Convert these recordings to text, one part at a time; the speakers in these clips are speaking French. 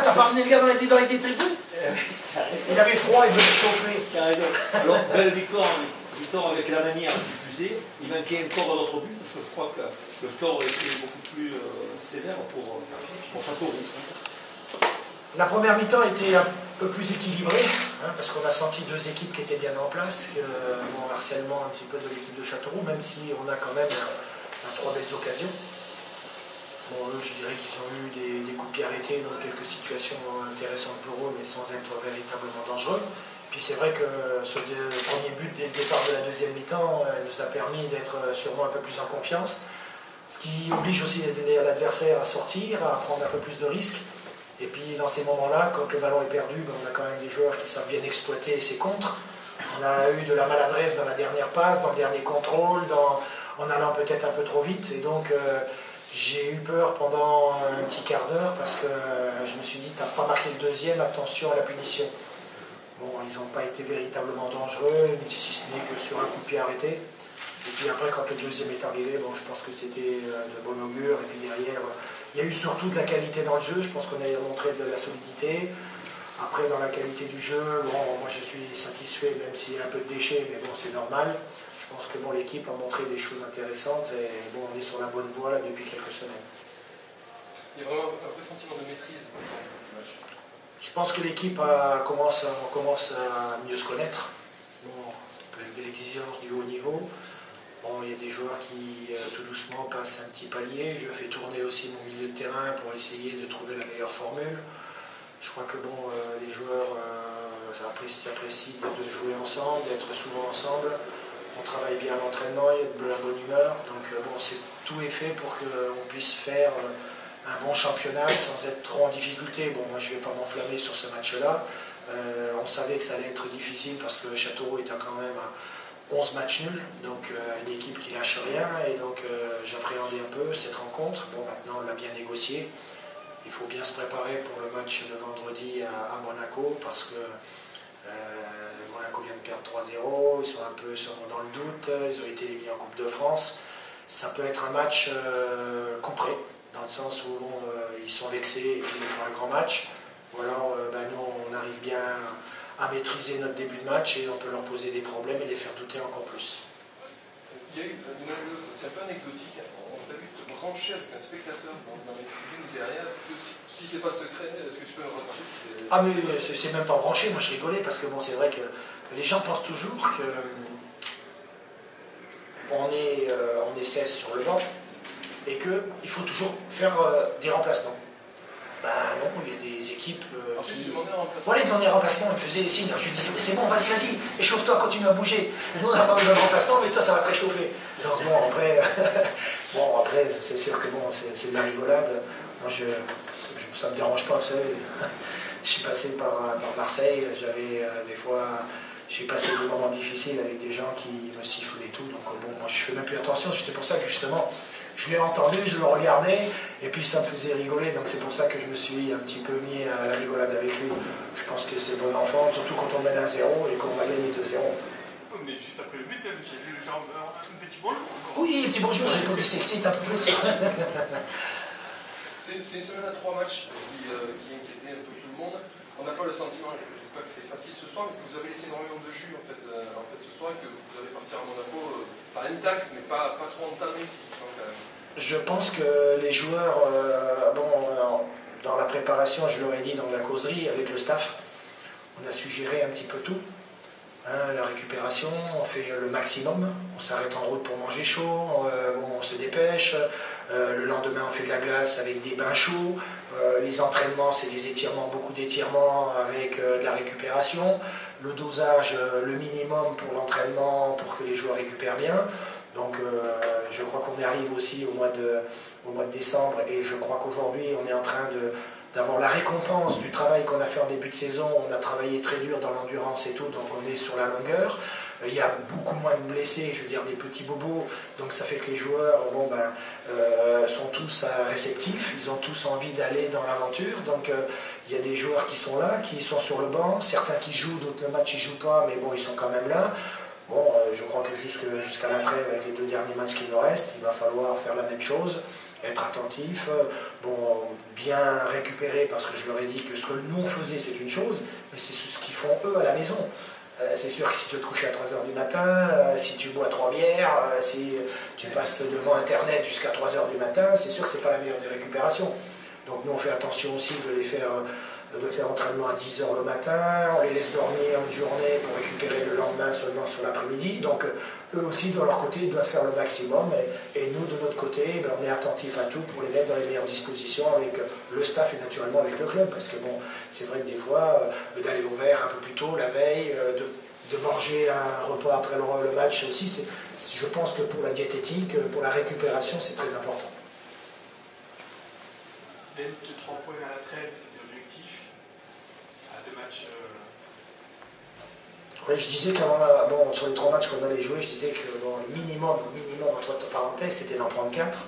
t'as pas amené le gars dans les tribunes? Il avait froid, il voulait chauffer. Alors, belle victoire avec la manière diffusée. Il manquait encore d'autres buts, parce que je crois que le score était beaucoup plus sévère pour Châteauroux. La première mi-temps était un peu plus équilibrée, hein, parce qu'on a senti deux équipes qui étaient bien en place, bon, harcèlement un petit peu de l'équipe de Châteauroux, même si on a quand même trois belles occasions. Bon, eux, je dirais qu'ils ont eu des coups de pied arrêtés dans quelques situations intéressantes pour eux, mais sans être véritablement dangereux. Puis c'est vrai que ce premier but dès le départ de la deuxième mi-temps nous a permis d'être sûrement un peu plus en confiance, ce qui oblige aussi l'adversaire à sortir, à prendre un peu plus de risques. Et puis dans ces moments-là, quand le ballon est perdu, on a quand même des joueurs qui savent bien exploiter ses contres. On a eu de la maladresse dans la dernière passe, dans le dernier contrôle, en allant peut-être un peu trop vite. Et donc j'ai eu peur pendant un petit quart d'heure parce que je me suis dit, t'as pas marqué le deuxième, attention à la punition. Bon, ils n'ont pas été véritablement dangereux, si ce n'est que sur un coup de pied arrêté. Et puis après, quand le deuxième est arrivé, bon, je pense que c'était de bon augure. Et puis derrière, il y a eu surtout de la qualité dans le jeu. Je pense qu'on a montré de la solidité. Après, dans la qualité du jeu, bon, moi je suis satisfait, même s'il y a un peu de déchets, mais bon, c'est normal. Je pense que bon, l'équipe a montré des choses intéressantes et bon, on est sur la bonne voie là, depuis quelques semaines. Il y a vraiment un vrai sentiment de maîtrise dans ce match. Je pense que l'équipe commence à mieux se connaître. Bon, avec l'exigence du haut niveau. Bon, il y a des joueurs qui tout doucement passent un petit palier. Je fais tourner aussi mon milieu de terrain pour essayer de trouver la meilleure formule. Je crois que bon, les joueurs apprécient de jouer ensemble, d'être souvent ensemble. On travaille bien à l'entraînement, il y a de la bonne humeur. Donc bon, tout est fait pour qu'on puisse faire un bon championnat sans être trop en difficulté. Bon, moi je ne vais pas m'enflammer sur ce match-là. On savait que ça allait être difficile parce que Châteauroux était quand même à 11 matchs nuls, donc une équipe qui lâche rien, et donc j'appréhendais un peu cette rencontre. Bon, maintenant on l'a bien négocié. Il faut bien se préparer pour le match de vendredi à Monaco parce que Monaco vient de perdre 3-0, ils sont un peu dans le doute, ils ont été éliminés en Coupe de France. Ça peut être un match complet, dans le sens où ils sont vexés et puis ils font un grand match. Ou alors nous on arrive bien à maîtriser notre début de match et on peut leur poser des problèmes et les faire douter encore plus. Il y a eu une anecdote, c'est un peu anecdotique, on t'a vu te brancher avec un spectateur dans les tribunes derrière. Si c'est pas secret, est-ce que tu peux me raconter? Ah mais c'est même pas branché, moi je rigolais parce que bon, c'est vrai que les gens pensent toujours que on est 16 sur le banc et qu'il faut toujours faire des remplacements. Ben non, il y a des équipes qui... Voilà, dans les remplacements, ils me faisaient des signes. Je lui disais, c'est bon, vas-y, échauffe-toi, continue à bouger. Nous, on n'a pas besoin de remplacement, mais toi, ça va te réchauffer. Donc bon, après c'est sûr que bon, c'est de la rigolade. Moi, ça ne me dérange pas, vous savez. Je suis passé par Marseille, j'avais des fois... J'ai passé des moments difficiles avec des gens qui me sifflent et tout. Donc bon, moi, je fais même plus attention. C'était pour ça que justement... Je l'ai entendu, je le regardais, et puis ça me faisait rigoler, donc c'est pour ça que je me suis un petit peu mis à la rigolade avec lui. Je pense que c'est bon enfant, surtout quand on mène 1-0 et qu'on va gagner 2-0. Mais juste après le but, j'ai vu un petit bonjour. Oui, petit bonjour, c'est pour qu'il s'excite un peu plus. C'est une semaine à 3 matchs qui inquiétait un peu tout le monde. On n'a pas le sentiment, je ne dis pas que c'était facile ce soir, mais que vous avez laissé énormément de jus en fait ce soir, et que vous allez partir à Monaco, pas intact, mais pas trop entamé physiquement quand même. Je pense que les joueurs, dans la préparation, je leur ai dit dans la causerie avec le staff, on a suggéré un petit peu tout. Hein, la récupération, on fait le maximum, on s'arrête en route pour manger chaud, on se dépêche, le lendemain on fait de la glace avec des bains chauds, les entraînements c'est des étirements, beaucoup d'étirements avec de la récupération, le dosage, le minimum pour l'entraînement pour que les joueurs récupèrent bien. Donc je crois qu'on arrive aussi au mois de décembre et je crois qu'aujourd'hui on est en train d'avoir la récompense du travail qu'on a fait en début de saison. On a travaillé très dur dans l'endurance et tout, donc on est sur la longueur. Il y a beaucoup moins de blessés, je veux dire des petits bobos, donc ça fait que les joueurs sont tous réceptifs, ils ont tous envie d'aller dans l'aventure. Donc il y a des joueurs qui sont là, qui sont sur le banc, certains qui jouent, d'autres le match ils ne jouent pas, mais bon ils sont quand même là. Bon, je crois que jusqu'à la trêve, avec les 2 derniers matchs qui nous restent, il va falloir faire la même chose, être attentif, bon, bien récupérer, parce que je leur ai dit que ce que nous on faisait c'est une chose, mais c'est ce qu'ils font eux à la maison. C'est sûr que si tu te couches à 3h du matin, si tu bois 3 bières, si tu passes devant Internet jusqu'à 3h du matin, c'est sûr que c'est pas la meilleure des récupérations. Donc nous on fait attention aussi de faire entraînement à 10h le matin, on les laisse dormir une journée pour récupérer le lendemain seulement sur l'après-midi. Donc eux aussi de leur côté ils doivent faire le maximum et nous de notre côté ben, on est attentifs à tout pour les mettre dans les meilleures dispositions avec le staff et naturellement avec le club. Parce que bon, c'est vrai que des fois d'aller au vert un peu plus tôt la veille, de manger un repas après le match aussi, je pense que pour la diététique, pour la récupération c'est très important. 23 points à la trêve, c'était l'objectif. À 2 matchs. Oui, je disais bon, sur les 3 matchs qu'on allait jouer, je disais que bon, le minimum entre parenthèses, c'était d'en prendre 4.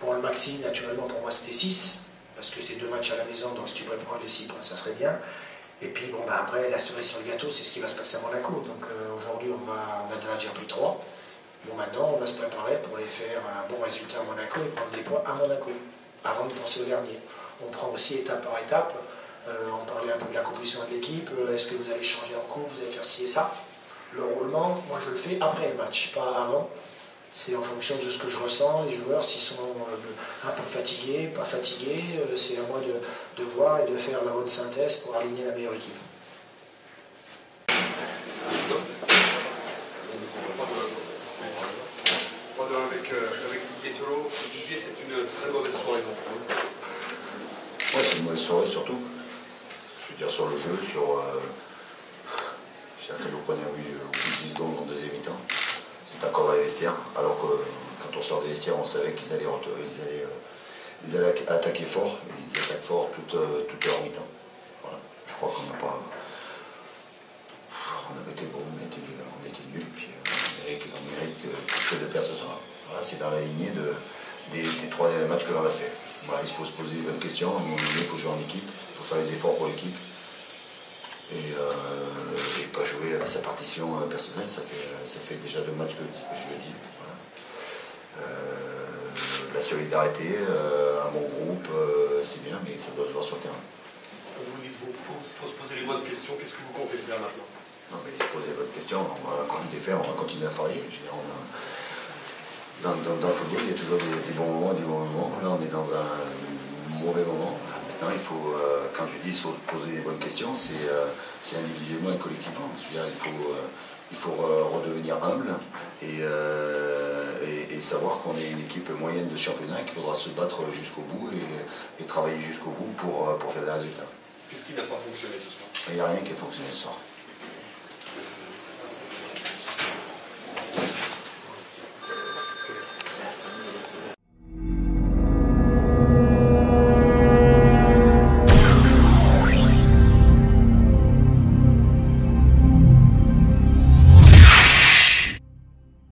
Bon, le maxi, naturellement, pour moi, c'était 6, parce que c'est 2 matchs à la maison, donc si tu pourrais prendre les 6 points, ça serait bien. Et puis, bon, bah, après, la cerise sur le gâteau, c'est ce qui va se passer à Monaco. Donc aujourd'hui, on a déjà pris 3. Bon, maintenant, on va se préparer pour aller faire un bon résultat à Monaco et prendre des points à Monaco, avant de penser au dernier. On prend aussi étape par étape. On parlait un peu de la composition de l'équipe. Est-ce que vous allez changer en coupe, vous allez faire ci et ça? Le roulement, moi je le fais après le match, pas avant. C'est en fonction de ce que je ressens. Les joueurs, s'ils sont un peu fatigués, pas fatigués, c'est à moi de voir et de faire la bonne synthèse pour aligner la meilleure équipe. Avec Didier Tolo. Didier, c'est une très mauvaise soirée. Ouais, c'est une mauvaise soirée surtout. Je veux dire sur le jeu, certains au point de vue au bout de 10 secondes en deuxième mi-temps. C'est encore dans les vestiaires, alors que quand on sort des vestiaires, on savait qu'ils allaient attaquer fort. Ils attaquent fort toute leur mi-temps. Voilà. Je crois qu'on n'a pas. On avait été bon, on était nuls, puis on mérite que de perdre ce soir. Voilà, c'est dans la lignée des 3 derniers matchs que l'on a fait. Voilà, il faut se poser des bonnes questions, à un moment donné, il faut jouer en équipe, il faut faire les efforts pour l'équipe. Et pas jouer à sa partition personnelle, ça fait déjà 2 matchs que je le dis. Voilà. La solidarité, un bon groupe, c'est bien, mais ça doit se voir sur le terrain. Vous dites qu'il faut se poser les bonnes questions, qu'est-ce que vous comptez faire maintenant? Non, mais se poser les bonnes questions, on va continuer à travailler. Je veux dire, dans le football, il y a toujours des bons moments et des mauvais moments. Là, on est dans un mauvais moment. Maintenant, il faut, quand je dis il faut poser les bonnes questions, c'est individuellement et collectivement. Je veux dire, il faut redevenir humble et savoir qu'on est une équipe moyenne de championnat et qu'il faudra se battre jusqu'au bout et travailler jusqu'au bout pour faire des résultats. Qu'est-ce qui n'a pas fonctionné ce soir? Il n'y a rien qui a fonctionné ce soir.